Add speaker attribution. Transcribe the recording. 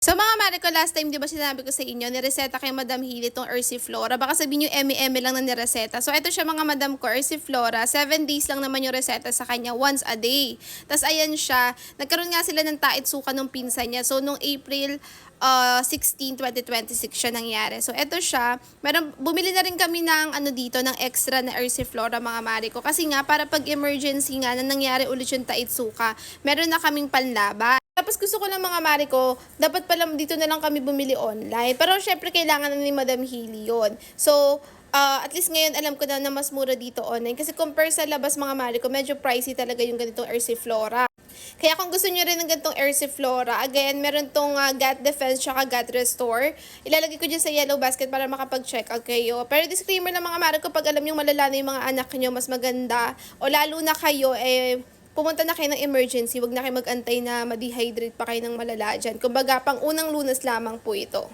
Speaker 1: So mga mare ko, last time 'di ba sinabi ko sa inyo, nireseta kay Madam Hilly itong Ersiflora. Baka sabihin niyo eme-eme lang na nireseta. So ito siya mga madam ko, Ersiflora. 7 days lang naman yung reseta sa kanya, once a day. Tapos ayan siya, nagkaroon nga sila ng taitsuka nung pinsan niya. So nung April 16, 2026 siya nangyari. So eto siya, bumili na rin kami ng ano dito, ng extra na Ersiflora mga mare ko. Kasi nga para pag emergency nga na nangyari ulit yung taitsuka, meron na kaming panlaban. Tapos gusto ko lang mga mare ko, dapat pala dito na lang kami bumili online. Pero syempre kailangan na ni Madam Hilly yun. So, at least ngayon alam ko na mas mura dito online. Kasi compare sa labas mga mare ko, medyo pricey talaga yung ganitong Ersiflora. Kaya kung gusto nyo rin ng ganitong Ersiflora, again, meron tong Gut Defense tsaka Gut Restore. Ilalagay ko dyan sa yellow basket para makapag-check out kayo. Pero disclaimer lang mga mare ko, pag alam nyo malala na yung mga anak nyo, mas maganda. O lalo na kayo, pumunta na kayo ng emergency, wag na kayo mag-antay na ma-dehydrate pa kayo ng malala dyan. Kumbaga, pang unang lunas lamang po ito.